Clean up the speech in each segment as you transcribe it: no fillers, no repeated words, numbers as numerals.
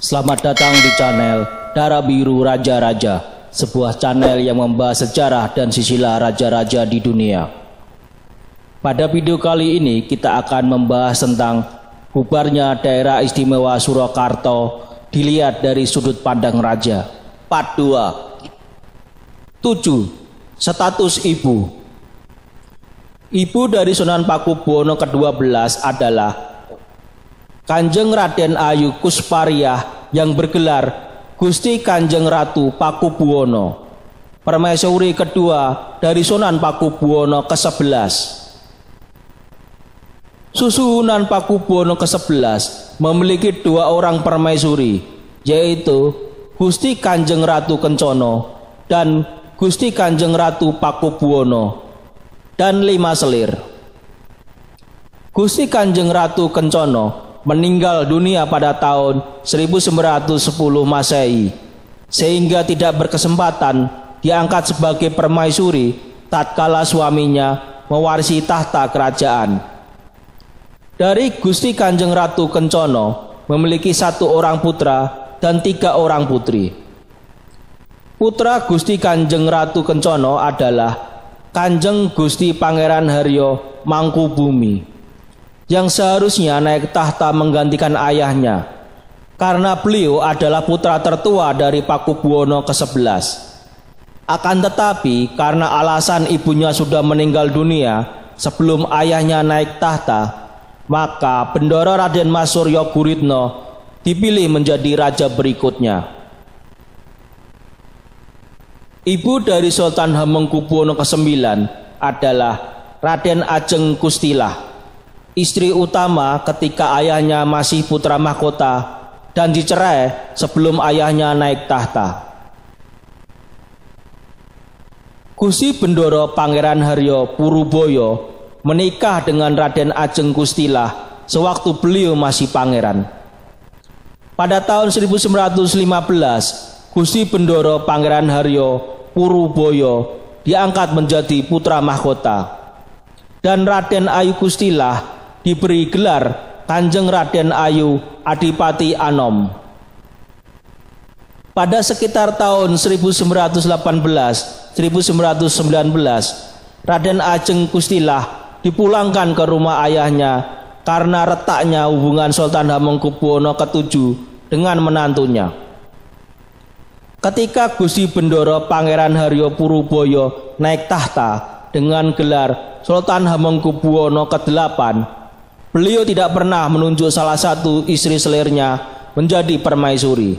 Selamat datang di channel Darah Biru Raja-Raja, sebuah channel yang membahas sejarah dan sisilah raja-raja di dunia. Pada video kali ini kita akan membahas tentang bubarnya daerah istimewa Surakarta dilihat dari sudut pandang raja. Part 2. 7. Status ibu. Ibu dari Sunan Pakubuwono ke-12 adalah Kanjeng Raden Ayu Kuspariah yang bergelar Gusti Kanjeng Ratu Pakubuwono, permaisuri kedua dari Sunan Pakubuwono ke-11. Susunan Pakubuwono ke-11 memiliki dua orang permaisuri, yaitu Gusti Kanjeng Ratu Kencono dan Gusti Kanjeng Ratu Pakubuwono, dan 5 selir. Gusti Kanjeng Ratu Kencono meninggal dunia pada tahun 1910 Masehi, sehingga tidak berkesempatan diangkat sebagai permaisuri tatkala suaminya mewarisi tahta kerajaan. Dari Gusti Kanjeng Ratu Kencono memiliki 1 orang putra dan 3 orang putri. Putra Gusti Kanjeng Ratu Kencono adalah Kanjeng Gusti Pangeran Haryo Mangkubumi, yang seharusnya naik tahta menggantikan ayahnya, karena beliau adalah putra tertua dari Pakubuwono ke-11. Akan tetapi karena alasan ibunya sudah meninggal dunia sebelum ayahnya naik tahta, maka Bendoro Raden Mas Suryo Guritno dipilih menjadi raja berikutnya. Ibu dari Sultan Hamengkubuwono ke-9 adalah Raden Ajeng Kustilah, istri utama ketika ayahnya masih putra mahkota dan dicerai sebelum ayahnya naik tahta. Gusti Bendoro Pangeran Haryo Puruboyo menikah dengan Raden Ajeng Kustilah sewaktu beliau masih pangeran. Pada tahun 1915, Gusti Bendoro Pangeran Haryo Puruboyo diangkat menjadi putra mahkota, dan Raden Ayu Kustilah diberi gelar Kanjeng Raden Ayu Adipati Anom. Pada sekitar tahun 1918-1919, Raden Ajeng Kustilah dipulangkan ke rumah ayahnya karena retaknya hubungan Sultan Hamengkubuwono ke-7 dengan menantunya. Ketika Gusti Bendoro Pangeran Haryo Puruboyo naik tahta dengan gelar Sultan Hamengkubuwono ke-8, beliau tidak pernah menunjuk salah satu istri selirnya menjadi permaisuri,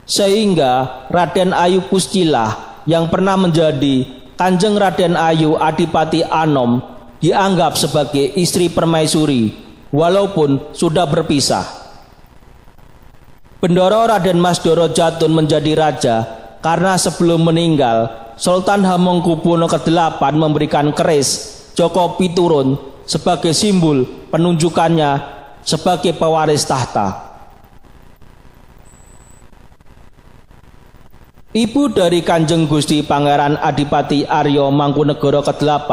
sehingga Raden Ayu Kustilah yang pernah menjadi Kanjeng Raden Ayu Adipati Anom dianggap sebagai istri permaisuri walaupun sudah berpisah. Bendoro Raden Mas Doro Jatun menjadi raja karena sebelum meninggal Sultan Hamengkubuwono ke-8 memberikan keris Joko Piturun sebagai simbol penunjukannya sebagai pewaris tahta. Ibu dari Kanjeng Gusti Pangeran Adipati Aryo Mangkunegoro ke-8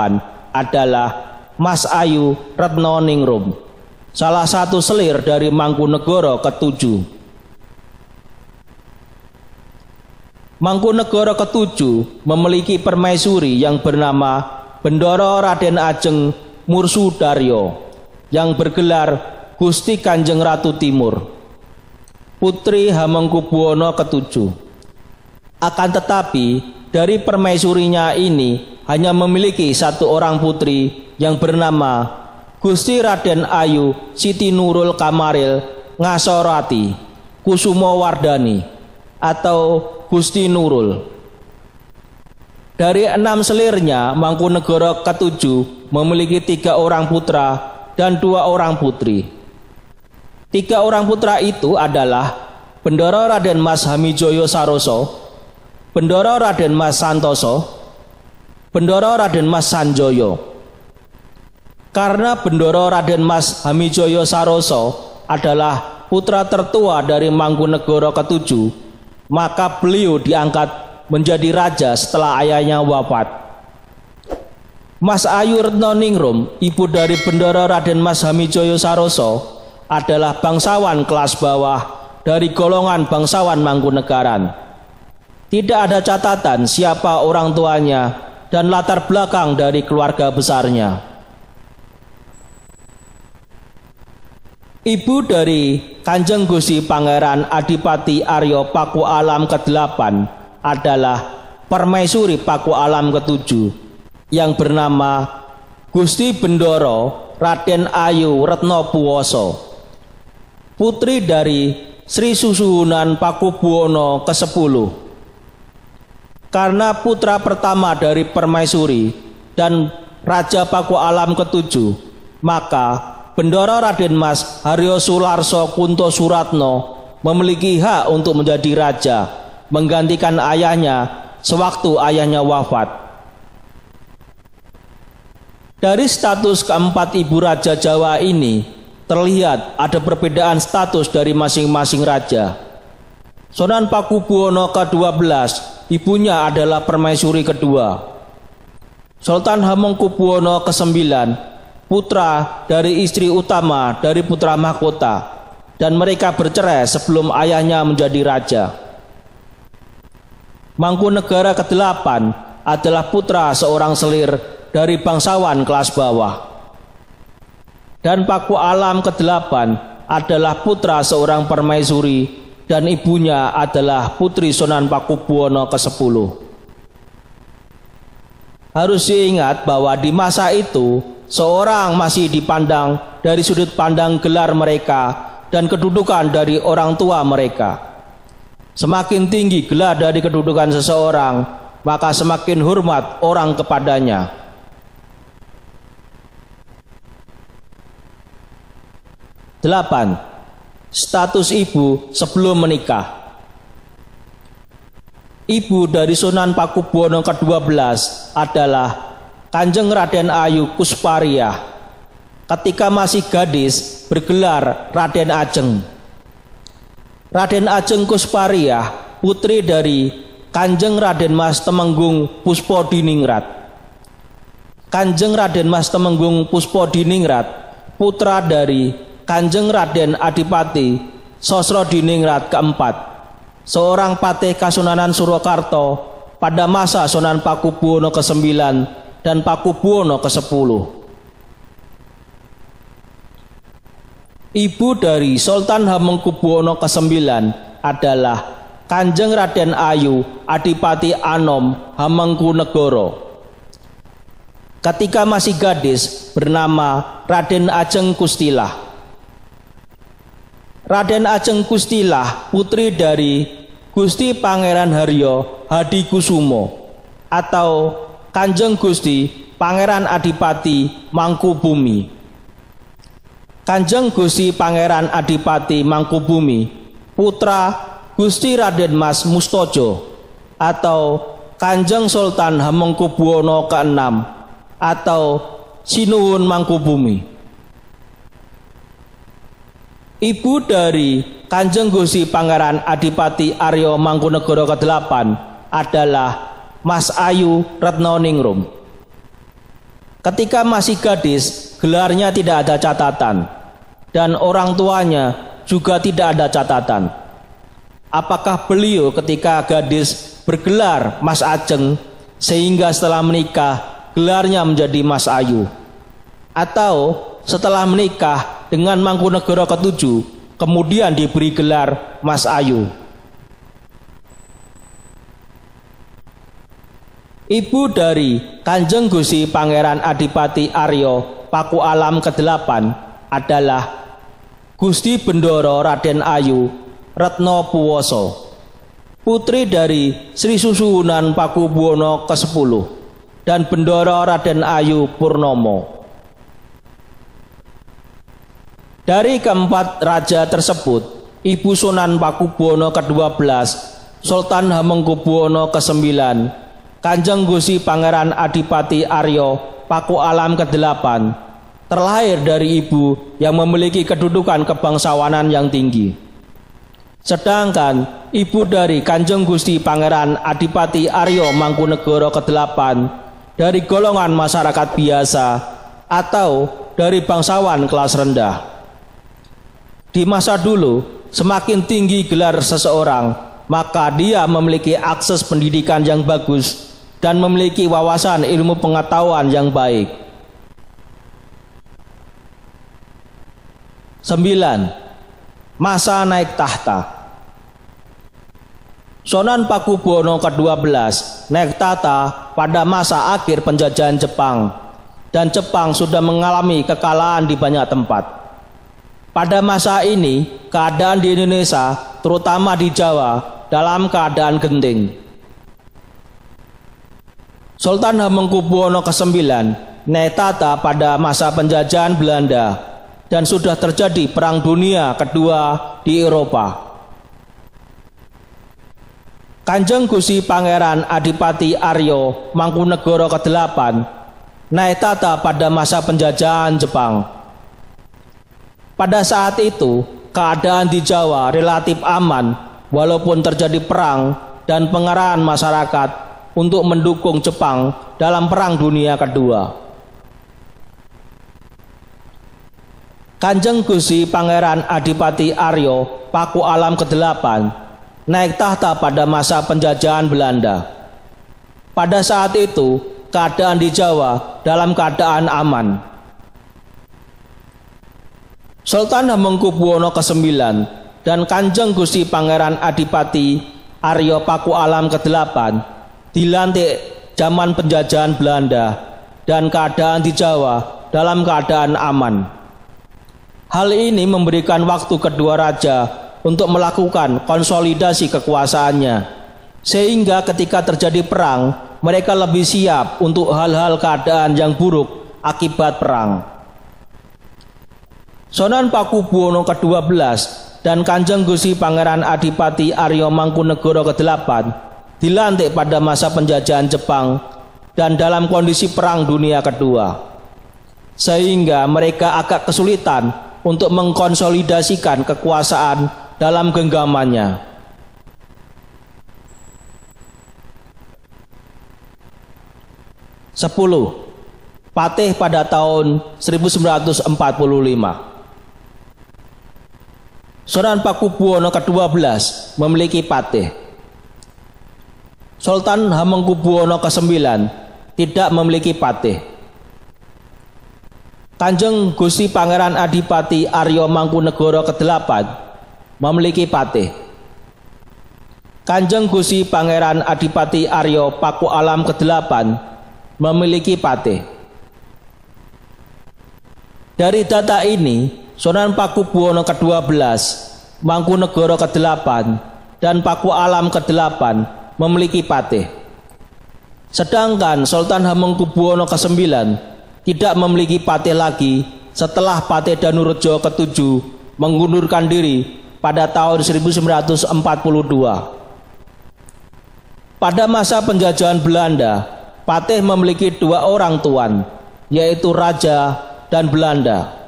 adalah Mas Ayu Retno Ningrum, salah satu selir dari Mangkunegoro ke-7. Mangkunegoro ke-7 memiliki permaisuri yang bernama Bendoro Raden Ajeng Mursudaryo yang bergelar Gusti Kanjeng Ratu Timur, putri Hamengkubuwono ke-7. Akan tetapi dari permaisurinya ini hanya memiliki 1 orang putri yang bernama Gusti Raden Ayu Siti Nurul Kamaril Ngasorati Kusumo Wardani atau Gusti Nurul. Dari 6 selirnya, Mangkunegoro ke-7 memiliki 3 orang putra dan 2 orang putri. 3 orang putra itu adalah Bendoro Raden Mas Hamijoyo Saroso, Bendoro Raden Mas Santoso, Bendoro Raden Mas Sanjoyo. Karena Bendoro Raden Mas Hamijoyo Saroso adalah putra tertua dari Mangkunegoro ke-7, maka beliau diangkat menjadi raja setelah ayahnya wafat. Mas Ayu Retno Ningrum, ibu dari Bendoro Raden Mas Hamijoyo Saroso, adalah bangsawan kelas bawah dari golongan bangsawan Mangkunegaran. Tidak ada catatan siapa orang tuanya dan latar belakang dari keluarga besarnya. Ibu dari Kanjeng Gusti Pangeran Adipati Aryo Paku Alam ke-8 adalah Permaisuri Paku Alam ke-7 yang bernama Gusti Bendoro Raden Ayu Retno Puwoso, putri dari Sri Susuhunan Pakubuwono ke-10. Karena putra pertama dari Permaisuri dan Raja Paku Alam ke-7, maka Bendoro Raden Mas Haryo Sularso Kunto Suratno memiliki hak untuk menjadi raja, menggantikan ayahnya sewaktu ayahnya wafat. Dari status keempat ibu raja Jawa ini terlihat ada perbedaan status dari masing-masing raja. Sunan Pakubuwono ke-12, ibunya adalah Permaisuri kedua. Sultan Hamengkubuwono ke-9, putra dari istri utama dari putra mahkota, dan mereka bercerai sebelum ayahnya menjadi raja. Mangkunegara ke-8 adalah putra seorang selir dari bangsawan kelas bawah. Dan Paku Alam ke-8 adalah putra seorang permaisuri dan ibunya adalah putri Sunan Pakubuwono ke-10. Harus diingat bahwa di masa itu seorang masih dipandang dari sudut pandang gelar mereka dan kedudukan dari orang tua mereka. Semakin tinggi gelar dari kedudukan seseorang, maka semakin hormat orang kepadanya. Delapan, status ibu sebelum menikah. Ibu dari Sunan Pakubuwono ke-12 adalah Kanjeng Raden Ayu Kuspariah. Ketika masih gadis bergelar Raden Ajeng. Raden Ajeng Kuspariah, putri dari Kanjeng Raden Mas Temenggung Puspodiningrat. Kanjeng Raden Mas Temenggung Puspodiningrat, putra dari Kanjeng Raden Adipati Sosrodiningrat keempat, seorang patih Kasunanan Surakarta pada masa Sunan Pakubuwono ke-9 dan Pakubuwono ke-10. Ibu dari Sultan Hamengkubuwono ke-9 adalah Kanjeng Raden Ayu Adipati Anom Hamengkunegoro. Ketika masih gadis bernama Raden Ajeng Kustilah. Raden Ajeng Kustilah, putri dari Gusti Pangeran Haryo Hadikusumo atau Kanjeng Gusti Pangeran Adipati Mangkubumi. Kanjeng Gusti Pangeran Adipati Mangkubumi, putra Gusti Raden Mas Mustojo atau Kanjeng Sultan Hamengkubuwono ke-6 atau Sinuhun Mangkubumi. Ibu dari Kanjeng Gusti Pangeran Adipati Aryo Mangkunegoro ke-8 adalah Mas Ayu Retno Ningrum. Ketika masih gadis, gelarnya tidak ada catatan dan orang tuanya juga tidak ada catatan. Apakah beliau ketika gadis bergelar Mas Ajeng sehingga setelah menikah gelarnya menjadi Mas Ayu, atau setelah menikah dengan Mangkunegoro ke-7 kemudian diberi gelar Mas Ayu? Ibu dari Kanjeng Gusti Pangeran Adipati Aryo Paku Alam ke-8 adalah Gusti Bendoro Raden Ayu Retno Puwoso, putri dari Sri Susuhunan Pakubuwono ke-10 dan Bendoro Raden Ayu Purnomo. Dari keempat raja tersebut, Ibu Sunan Pakubuwono ke-12, Sultan Hamengkubuwono ke-9, Kanjeng Gusti Pangeran Adipati Aryo Paku Alam ke-8 terlahir dari ibu yang memiliki kedudukan kebangsawanan yang tinggi. Sedangkan ibu dari Kanjeng Gusti Pangeran Adipati Aryo Mangkunegoro ke-8 dari golongan masyarakat biasa atau dari bangsawan kelas rendah. Di masa dulu, semakin tinggi gelar seseorang, maka dia memiliki akses pendidikan yang bagus dan memiliki wawasan ilmu pengetahuan yang baik. 9. Masa naik tahta. Sunan Pakubuwono ke-12 naik tahta pada masa akhir penjajahan Jepang, dan Jepang sudah mengalami kekalahan di banyak tempat. Pada masa ini, keadaan di Indonesia, terutama di Jawa, dalam keadaan genting. Sultan Hamengkubuwono ke-9 naik tahta pada masa penjajahan Belanda, dan sudah terjadi Perang Dunia Kedua di Eropa. Kanjeng Gusti Pangeran Adipati Aryo Mangkunegoro ke-8 naik tahta pada masa penjajahan Jepang. Pada saat itu, keadaan di Jawa relatif aman walaupun terjadi perang dan pengerahan masyarakat untuk mendukung Jepang dalam Perang Dunia Kedua. Kanjeng Gusti Pangeran Adipati Aryo Paku Alam ke-8 naik tahta pada masa penjajahan Belanda. Pada saat itu, keadaan di Jawa dalam keadaan aman. Sultan Hamengkubuwono ke-9 dan Kanjeng Gusti Pangeran Adipati Aryo Paku Alam ke-8 dilantik zaman penjajahan Belanda, dan keadaan di Jawa dalam keadaan aman. Hal ini memberikan waktu kedua raja untuk melakukan konsolidasi kekuasaannya, sehingga ketika terjadi perang, mereka lebih siap untuk hal-hal keadaan yang buruk akibat perang. Sunan Pakubuwono ke-12 dan Kanjeng Gusti Pangeran Adipati Aryo Mangkunegoro ke-8 dilantik pada masa penjajahan Jepang dan dalam kondisi Perang Dunia Kedua, sehingga mereka agak kesulitan untuk mengkonsolidasikan kekuasaan dalam genggamannya. 10. Patih pada tahun 1945. Sunan Pakubuwono ke-12 memiliki patih. Sultan Hamengkubuwono ke-9 tidak memiliki patih. Kanjeng Gusti Pangeran Adipati Aryo Mangkunegoro ke-8 memiliki patih. Kanjeng Gusti Pangeran Adipati Aryo Paku Alam ke-8 memiliki patih. Dari data ini, Sunan Pakubuwono ke-12, Mangkunegoro ke-8, dan Paku Alam ke-8 memiliki patih. Sedangkan Sultan Hamengkubuwono ke-9 tidak memiliki patih lagi setelah Patih Danurejo ke-7 mengundurkan diri pada tahun 1942. Pada masa penjajahan Belanda, patih memiliki dua orang tuan, yaitu Raja dan Belanda.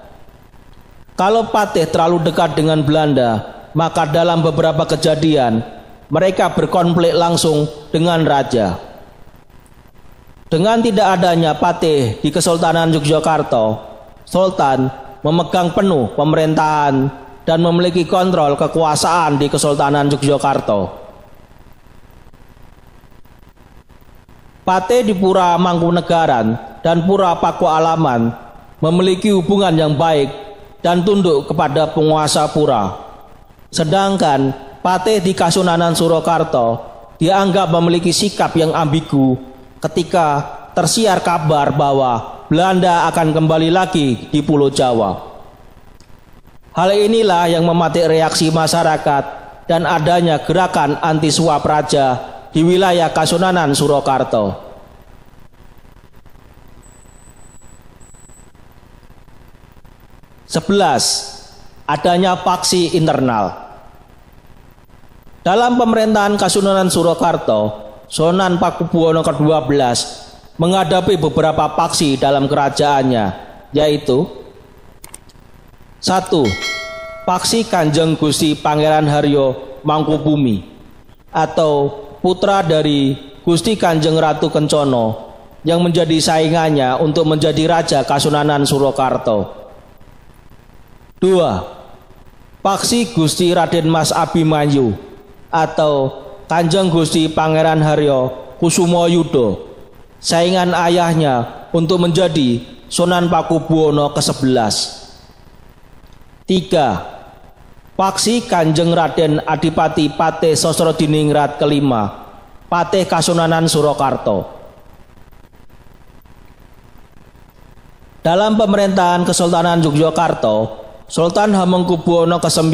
Kalau patih terlalu dekat dengan Belanda, maka dalam beberapa kejadian mereka berkonflik langsung dengan raja. Dengan tidak adanya patih di Kesultanan Yogyakarta, Sultan memegang penuh pemerintahan dan memiliki kontrol kekuasaan di Kesultanan Yogyakarta. Patih di Pura Mangkunegaran dan Pura Paku Alaman memiliki hubungan yang baik dan tunduk kepada penguasa pura. Sedangkan patih di Kasunanan Surakarta dianggap memiliki sikap yang ambigu ketika tersiar kabar bahwa Belanda akan kembali lagi di Pulau Jawa. Hal inilah yang mematik reaksi masyarakat dan adanya gerakan anti suap raja di wilayah Kasunanan Surakarta. 11. Adanya faksi internal. Dalam pemerintahan Kasunanan Surakarta, Sunan Pakubuwono ke-12 menghadapi beberapa faksi dalam kerajaannya, yaitu 1. Faksi Kanjeng Gusti Pangeran Haryo Mangkubumi atau putra dari Gusti Kanjeng Ratu Kencono yang menjadi saingannya untuk menjadi Raja Kasunanan Surakarta. 2. paksi Gusti Raden Mas Abimanyu atau Kanjeng Gusti Pangeran Haryo Kusumo Yudo, saingan ayahnya untuk menjadi Sunan Pakubuwono ke-11. 3. Paksi Kanjeng Raden Adipati Patih Sosrodiningrat ke-5, Patih Kasunanan Surakarta. Dalam pemerintahan Kesultanan Yogyakarta, Sultan Hamengkubuwono ke-9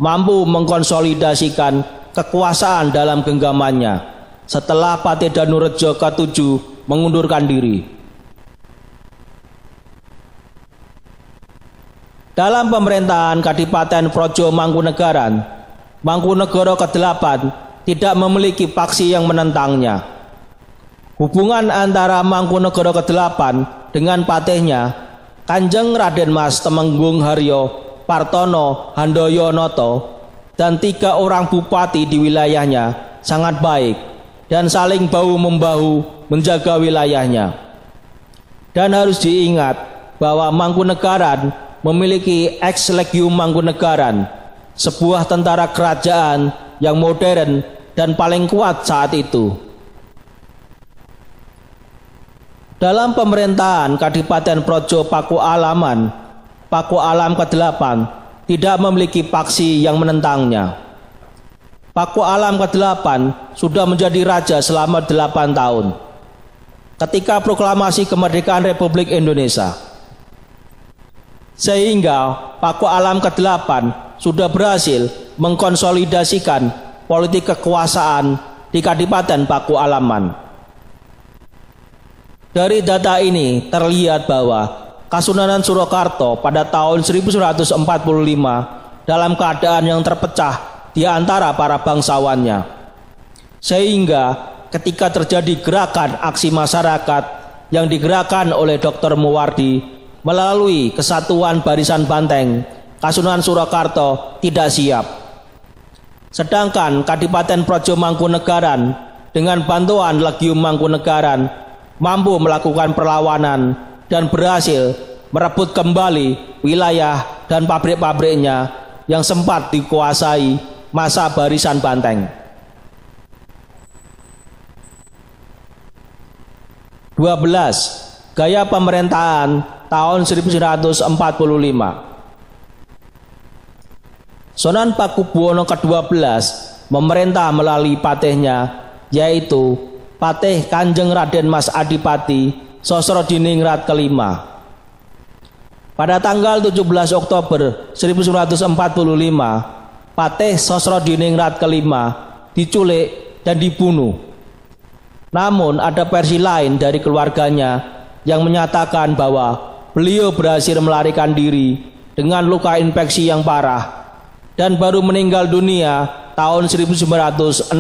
mampu mengkonsolidasikan kekuasaan dalam genggamannya setelah Patih Danurejo ke-7 mengundurkan diri. Dalam pemerintahan Kadipaten Projo Mangkunegaran, Mangkunegoro ke-8 tidak memiliki paksi yang menentangnya. Hubungan antara Mangkunegoro ke-8 dengan patihnya Kanjeng Raden Mas Temenggung Haryo Partono Handoyonoto dan 3 orang bupati di wilayahnya sangat baik dan saling bahu-membahu menjaga wilayahnya. Dan harus diingat bahwa Mangkunegaran memiliki Ex Legium Mangkunegaran, sebuah tentara kerajaan yang modern dan paling kuat saat itu. Dalam pemerintahan Kadipaten Projo Paku Alaman, Paku Alam ke-8 tidak memiliki paksi yang menentangnya. Paku Alam ke-8 sudah menjadi raja selama 8 tahun ketika proklamasi kemerdekaan Republik Indonesia. Sehingga Paku Alam ke-8 sudah berhasil mengkonsolidasikan politik kekuasaan di Kadipaten Paku Alaman. Dari data ini terlihat bahwa Kasunanan Surakarta pada tahun 1945 dalam keadaan yang terpecah di antara para bangsawannya. Sehingga ketika terjadi gerakan aksi masyarakat yang digerakkan oleh Dr. Muwardi melalui Kesatuan Barisan Banteng, Kasunanan Surakarta tidak siap. Sedangkan Kadipaten Projo Mangkunegaran dengan bantuan Legium Mangkunegaran mampu melakukan perlawanan dan berhasil merebut kembali wilayah dan pabrik-pabriknya yang sempat dikuasai masa Barisan Banteng. 12. Gaya pemerintahan tahun 1945. Sunan Pakubuwono ke-12 memerintah melalui patihnya, yaitu Patih Kanjeng Raden Mas Adipati Sosrodiningrat ke-5. Pada tanggal 17 Oktober 1945, Patih Sosrodiningrat ke-5 diculik dan dibunuh. Namun ada versi lain dari keluarganya yang menyatakan bahwa beliau berhasil melarikan diri dengan luka infeksi yang parah dan baru meninggal dunia tahun 1967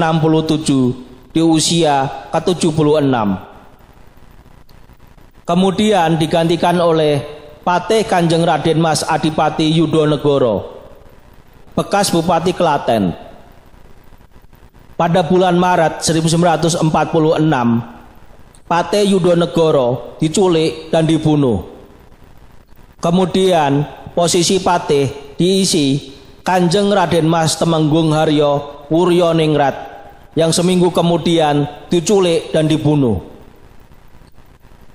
di usia ke-76. Kemudian digantikan oleh Patih Kanjeng Raden Mas Adipati Yudonegoro, bekas Bupati Klaten. Pada bulan Maret 1946, Patih Yudonegoro diculik dan dibunuh. Kemudian posisi Patih diisi Kanjeng Raden Mas Temenggung Haryo Wuryoningrat yang seminggu kemudian diculik dan dibunuh.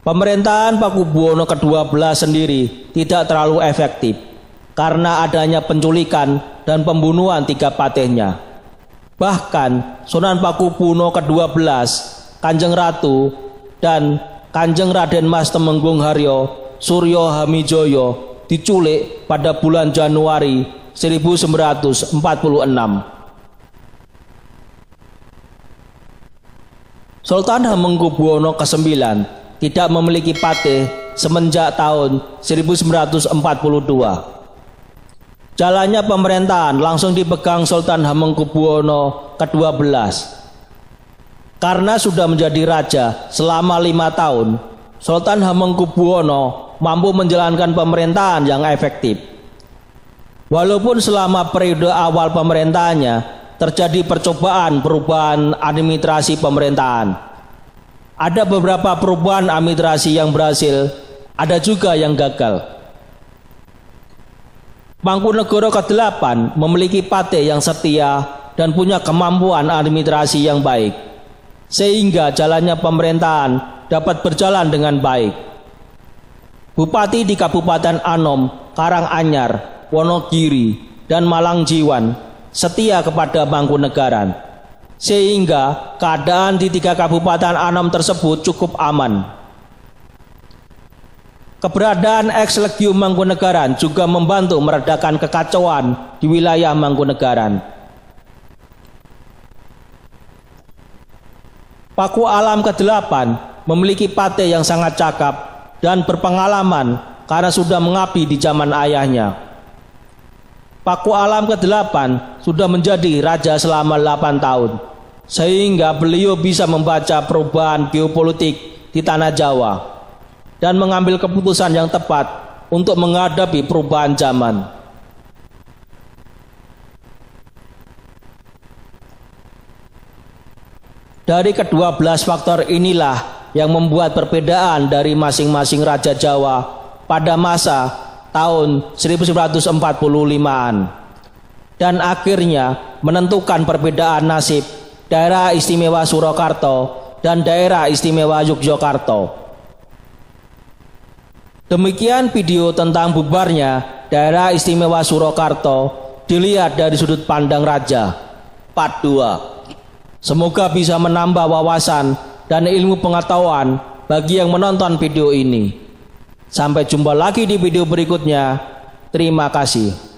Pemerintahan Pakubuwono ke-12 sendiri tidak terlalu efektif karena adanya penculikan dan pembunuhan 3 patihnya. Bahkan Sunan Pakubuwono ke-12, Kanjeng Ratu dan Kanjeng Raden Mas Temenggung Haryo Suryo Hamijoyo diculik pada bulan Januari 1946. Sultan Hamengkubuwono ke-9 tidak memiliki patih semenjak tahun 1942. Jalannya pemerintahan langsung dipegang Sultan Hamengkubuwono ke-12. Karena sudah menjadi raja selama 5 tahun, Sultan Hamengkubuwono mampu menjalankan pemerintahan yang efektif. Walaupun selama periode awal pemerintahannya terjadi percobaan perubahan administrasi pemerintahan. Ada beberapa perubahan administrasi yang berhasil, ada juga yang gagal. Mangkunegara ke-8 memiliki pate yang setia dan punya kemampuan administrasi yang baik, sehingga jalannya pemerintahan dapat berjalan dengan baik. Bupati di Kabupaten Anom, Karanganyar, Wonogiri, dan Malangjiwan setia kepada Mangkunegaran, sehingga keadaan di 3 kabupaten Anom tersebut cukup aman. Keberadaan ex Legium Mangkunegaran juga membantu meredakan kekacauan di wilayah Mangkunegaran. Paku Alam ke-8 memiliki pate yang sangat cakap dan berpengalaman karena sudah mengabdi di zaman ayahnya. Paku Alam ke-8 sudah menjadi raja selama 8 tahun, sehingga beliau bisa membaca perubahan geopolitik di tanah Jawa dan mengambil keputusan yang tepat untuk menghadapi perubahan zaman. Dari ke-12 faktor inilah yang membuat perbedaan dari masing-masing raja Jawa pada masa tahun 1945-an dan akhirnya menentukan perbedaan nasib daerah istimewa Surakarta dan daerah istimewa Yogyakarta. Demikian video tentang bubarnya daerah istimewa Surakarta dilihat dari sudut pandang raja, part 2. Semoga bisa menambah wawasan dan ilmu pengetahuan bagi yang menonton video ini. Sampai jumpa lagi di video berikutnya. Terima kasih.